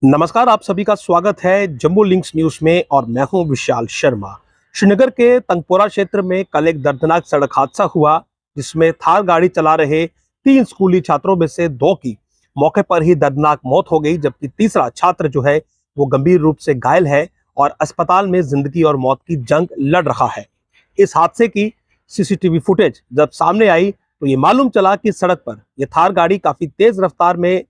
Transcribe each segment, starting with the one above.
नमस्कार, आप सभी का स्वागत है जम्मू लिंक्स न्यूज में और मैं हूं विशाल शर्मा। श्रीनगर के तंगपोरा क्षेत्र में कल एक दर्दनाक सड़क हादसा हुआ जिसमें थार गाड़ी चला रहे 3 स्कूली छात्रों में से 2 की मौके पर ही दर्दनाक मौत हो गई, जबकि तीसरा छात्र जो है वो गंभीर रूप से घायल है और अस्पताल में जिंदगी और मौत की जंग लड़ रहा है। इस हादसे की सीसीटीवी फुटेज जब सामने आई तो ये मालूम चला कि सड़क पर यह थार गाड़ी काफी तेज रफ्तार में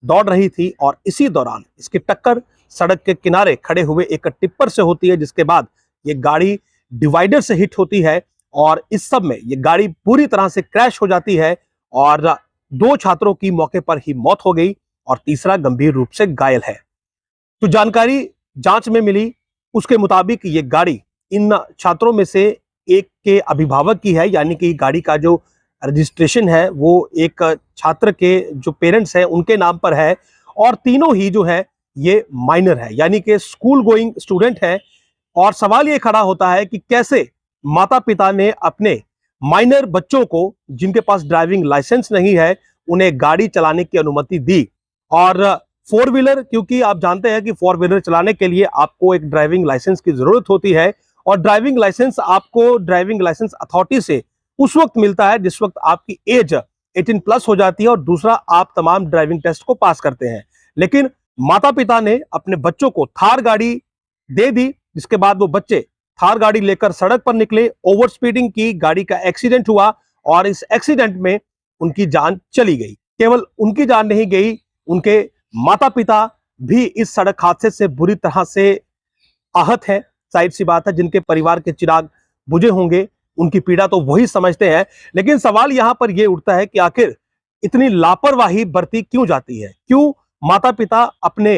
दौड़ रही थी और इसी दौरान इसकी टक्कर सड़क के किनारे खड़े हुए एक टिप्पर से होती है, जिसके बाद ये गाड़ी डिवाइडर से हिट होती है और इस सब में ये गाड़ी पूरी तरह से क्रैश हो जाती है और 2 छात्रों की मौके पर ही मौत हो गई और तीसरा गंभीर रूप से घायल है। तो जानकारी जांच में मिली, उसके मुताबिक ये गाड़ी इन छात्रों में से एक के अभिभावक की है, यानी कि गाड़ी का जो रजिस्ट्रेशन है वो एक छात्र के जो पेरेंट्स हैं उनके नाम पर है और तीनों ही जो है ये माइनर है, यानी कि स्कूल गोइंग स्टूडेंट है। और सवाल ये खड़ा होता है कि कैसे माता पिता ने अपने माइनर बच्चों को, जिनके पास ड्राइविंग लाइसेंस नहीं है, उन्हें गाड़ी चलाने की अनुमति दी। और 4 व्हीलर, क्योंकि आप जानते हैं कि 4 व्हीलर चलाने के लिए आपको एक ड्राइविंग लाइसेंस की जरूरत होती है और ड्राइविंग लाइसेंस आपको ड्राइविंग लाइसेंस अथॉरिटी से उस वक्त मिलता है जिस वक्त आपकी एज 18 प्लस हो जाती है और दूसरा आप तमाम ड्राइविंग टेस्ट को पास करते हैं। लेकिन माता पिता ने अपने बच्चों को थार गाड़ी दे दी, जिसके बाद वो बच्चे थार गाड़ी लेकर सड़क पर निकले, ओवर स्पीडिंग की, गाड़ी का एक्सीडेंट हुआ और इस एक्सीडेंट में उनकी जान चली गई। केवल उनकी जान नहीं गई, उनके माता पिता भी इस सड़क हादसे से बुरी तरह से आहत है। जाहिर सी बात है, जिनके परिवार के चिराग बुझे होंगे उनकी पीड़ा तो वही समझते हैं। लेकिन सवाल यहां पर यह उठता है कि आखिर इतनी लापरवाही बरती क्यों जाती है? क्यों माता पिता अपने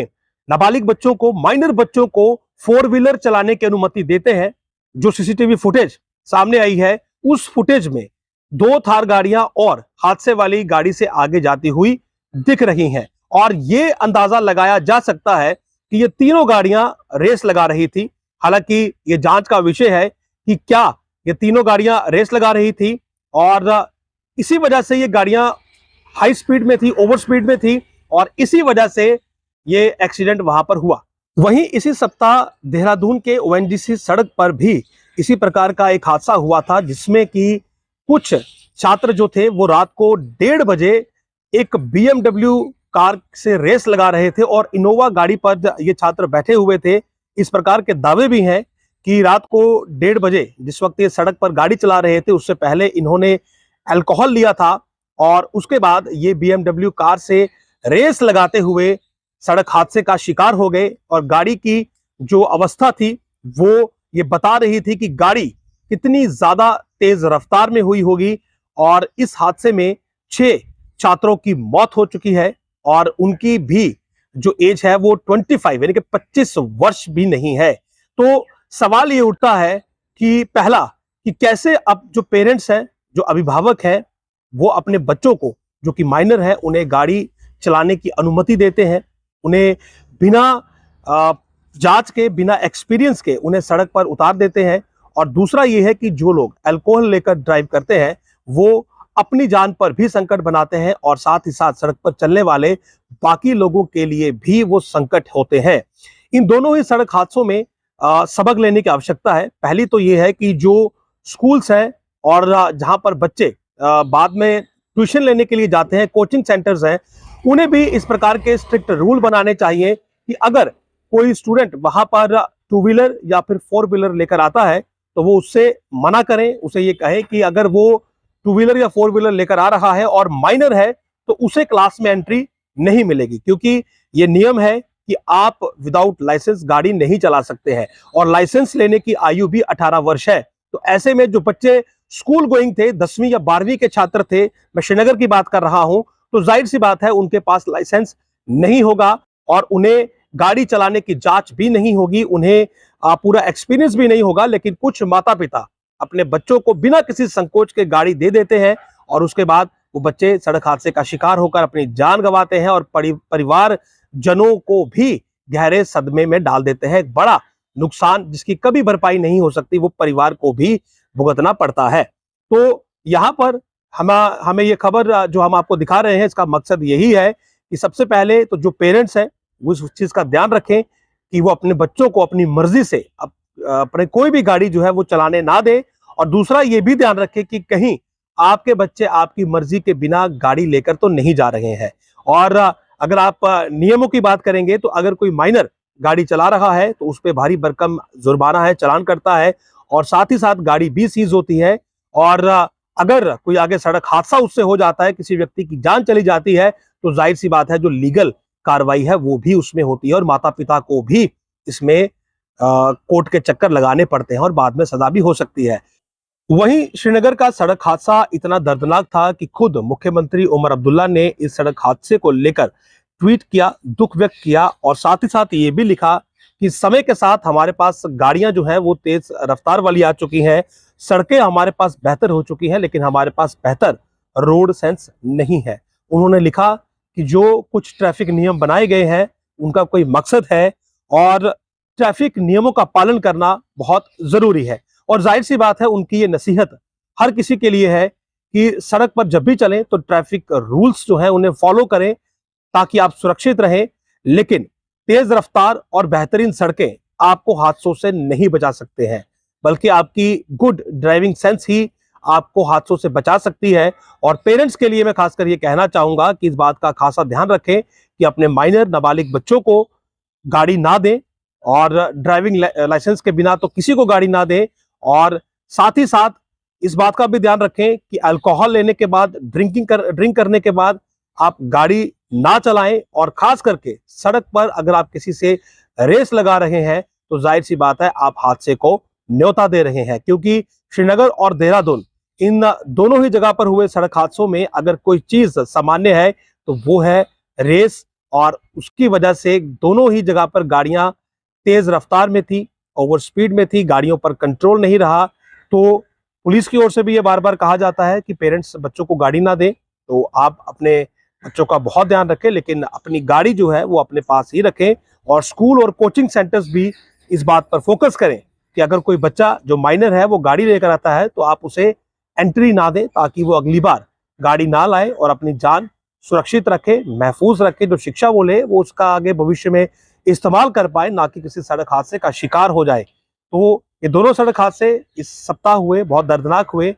नाबालिग बच्चों को, माइनर बच्चों को 4 व्हीलर चलाने की अनुमति देते हैं? जो सीसीटीवी फुटेज सामने आई है उस फुटेज में 2 थार गाड़ियां और हादसे वाली गाड़ी से आगे जाती हुई दिख रही हैं और यह अंदाजा लगाया जा सकता है कि ये तीनों गाड़ियां रेस लगा रही थी। हालांकि ये जांच का विषय है कि क्या ये तीनों गाड़ियां रेस लगा रही थी और इसी वजह से ये गाड़ियां हाई स्पीड में थी, ओवर स्पीड में थी और इसी वजह से ये एक्सीडेंट वहां पर हुआ। वहीं इसी सप्ताह देहरादून के ओएनजीसी सड़क पर भी इसी प्रकार का एक हादसा हुआ था, जिसमें कि कुछ छात्र जो थे वो रात को 1:30 बजे एक बीएमडब्ल्यू कार से रेस लगा रहे थे और इनोवा गाड़ी पर ये छात्र बैठे हुए थे। इस प्रकार के दावे भी हैं कि रात को 1:30 बजे जिस वक्त ये सड़क पर गाड़ी चला रहे थे उससे पहले इन्होंने अल्कोहल लिया था और उसके बाद ये बीएमडब्ल्यू कार से रेस लगाते हुए सड़क हादसे का शिकार हो गए। और गाड़ी की जो अवस्था थी वो ये बता रही थी कि गाड़ी कितनी ज्यादा तेज रफ्तार में हुई होगी और इस हादसे में 6 छात्रों की मौत हो चुकी है और उनकी भी जो एज है वो 25 यानी कि 25 वर्ष भी नहीं है। तो सवाल ये उठता है कि पहला, कि कैसे अब जो पेरेंट्स हैं, जो अभिभावक हैं, वो अपने बच्चों को जो कि माइनर है उन्हें गाड़ी चलाने की अनुमति देते हैं, उन्हें बिना जांच के, बिना एक्सपीरियंस के उन्हें सड़क पर उतार देते हैं। और दूसरा ये है कि जो लोग अल्कोहल लेकर ड्राइव करते हैं वो अपनी जान पर भी संकट बनाते हैं और साथ ही साथ सड़क पर चलने वाले बाकी लोगों के लिए भी वो संकट होते हैं। इन दोनों ही सड़क हादसों में सबक लेने की आवश्यकता है। पहली तो ये है कि जो स्कूल्स हैं और जहां पर बच्चे बाद में ट्यूशन लेने के लिए जाते हैं, कोचिंग सेंटर्स हैं, उन्हें भी इस प्रकार के स्ट्रिक्ट रूल बनाने चाहिए कि अगर कोई स्टूडेंट वहां पर 2 व्हीलर या फिर 4 व्हीलर लेकर आता है तो वो उससे मना करें, उसे ये कहें कि अगर वो 2 व्हीलर या 4 व्हीलर लेकर आ रहा है और माइनर है तो उसे क्लास में एंट्री नहीं मिलेगी, क्योंकि ये नियम है कि आप विदाउट लाइसेंस गाड़ी नहीं चला सकते हैं और लाइसेंस लेने की आयु भी 18 वर्ष है। तो ऐसे में जो बच्चे स्कूल गोइंग थे, 10वीं या 12वीं के छात्र थे, मैं श्रीनगर की बात कर रहा हूं, तो जाहिर सी बात है उनके पास लाइसेंस नहीं होगा और उन्हें गाड़ी चलाने की जांच भी नहीं होगी, उन्हें पूरा एक्सपीरियंस भी नहीं होगा। लेकिन कुछ माता पिता अपने बच्चों को बिना किसी संकोच के गाड़ी दे देते हैं और उसके बाद वो बच्चे सड़क हादसे का शिकार होकर अपनी जान गंवाते हैं और परिवार जनों को भी गहरे सदमे में डाल देते हैं। बड़ा नुकसान जिसकी कभी भरपाई नहीं हो सकती वो परिवार को भी भुगतना पड़ता है। तो यहाँ पर हमें ये खबर जो हम आपको दिखा रहे हैं, इसका मकसद यही है कि सबसे पहले तो जो पेरेंट्स हैं उस चीज का ध्यान रखें कि वो अपने बच्चों को अपनी मर्जी से अपने कोई भी गाड़ी जो है वो चलाने ना दे। और दूसरा ये भी ध्यान रखें कि कहीं आपके बच्चे आपकी मर्जी के बिना गाड़ी लेकर तो नहीं जा रहे हैं। और अगर आप नियमों की बात करेंगे तो अगर कोई माइनर गाड़ी चला रहा है तो उस पर भारी भरकम जुर्माना है, चालान करता है, और साथ ही साथ गाड़ी भी सीज होती है। और अगर कोई आगे सड़क हादसा उससे हो जाता है, किसी व्यक्ति की जान चली जाती है, तो जाहिर सी बात है जो लीगल कार्रवाई है वो भी उसमें होती है और माता पिता को भी इसमें कोर्ट के चक्कर लगाने पड़ते हैं और बाद में सजा भी हो सकती है। वहीं श्रीनगर का सड़क हादसा इतना दर्दनाक था कि खुद मुख्यमंत्री उमर अब्दुल्ला ने इस सड़क हादसे को लेकर ट्वीट किया, दुख व्यक्त किया और साथ ही साथ ये भी लिखा कि समय के साथ हमारे पास गाड़ियां जो है वो तेज रफ्तार वाली आ चुकी हैं, सड़कें हमारे पास बेहतर हो चुकी हैं, लेकिन हमारे पास बेहतर रोड सेंस नहीं है। उन्होंने लिखा कि जो कुछ ट्रैफिक नियम बनाए गए हैं उनका कोई मकसद है और ट्रैफिक नियमों का पालन करना बहुत जरूरी है। और जाहिर सी बात है उनकी ये नसीहत हर किसी के लिए है कि सड़क पर जब भी चलें तो ट्रैफिक रूल्स जो है उन्हें फॉलो करें ताकि आप सुरक्षित रहें। लेकिन तेज रफ्तार और बेहतरीन सड़कें आपको हादसों से नहीं बचा सकते हैं, बल्कि आपकी गुड ड्राइविंग सेंस ही आपको हादसों से बचा सकती है। और पेरेंट्स के लिए मैं खासकर ये कहना चाहूंगा कि इस बात का खासा ध्यान रखें कि अपने माइनर नाबालिग बच्चों को गाड़ी ना दें और ड्राइविंग लाइसेंस के बिना तो किसी को गाड़ी ना दें। और साथ ही साथ इस बात का भी ध्यान रखें कि अल्कोहल लेने के बाद ड्रिंक करने के बाद आप गाड़ी ना चलाएं। और खास करके सड़क पर अगर आप किसी से रेस लगा रहे हैं तो जाहिर सी बात है आप हादसे को न्योता दे रहे हैं, क्योंकि श्रीनगर और देहरादून इन दोनों ही जगह पर हुए सड़क हादसों में अगर कोई चीज सामान्य है तो वो है रेस। और उसकी वजह से दोनों ही जगह पर गाड़ियां तेज रफ्तार में थी, ओवर स्पीड में थी, गाड़ियों पर कंट्रोल नहीं रहा। तो पुलिस की ओर से भी ये बार बार कहा जाता है कि पेरेंट्स बच्चों को गाड़ी ना दें, तो आप अपने बच्चों का बहुत ध्यान रखें, लेकिन अपनी गाड़ी जो है वो अपने पास ही रखें। और स्कूल और कोचिंग सेंटर्स भी इस बात पर फोकस करें कि अगर कोई बच्चा जो माइनर है वो गाड़ी लेकर आता है तो आप उसे एंट्री ना दें, ताकि वो अगली बार गाड़ी ना लाए और अपनी जान सुरक्षित रखे, महफूज रखे। जो शिक्षा वो ले वो उसका आगे भविष्य में इस्तेमाल कर पाए, ना कि किसी सड़क हादसे का शिकार हो जाए। तो ये दोनों सड़क हादसे इस सप्ताह हुए, बहुत दर्दनाक हुए।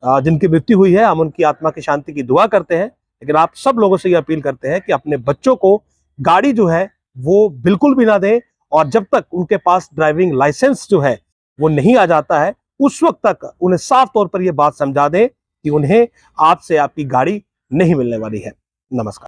जिनकी मृत्यु हुई है हम उनकी आत्मा की शांति की दुआ करते हैं, लेकिन आप सब लोगों से ये अपील करते हैं कि अपने बच्चों को गाड़ी जो है वो बिल्कुल भी ना दें। और जब तक उनके पास ड्राइविंग लाइसेंस जो है वो नहीं आ जाता है उस वक्त तक उन्हें साफ तौर पर यह बात समझा दें कि उन्हें आपसे आपकी गाड़ी नहीं मिलने वाली है। नमस्कार।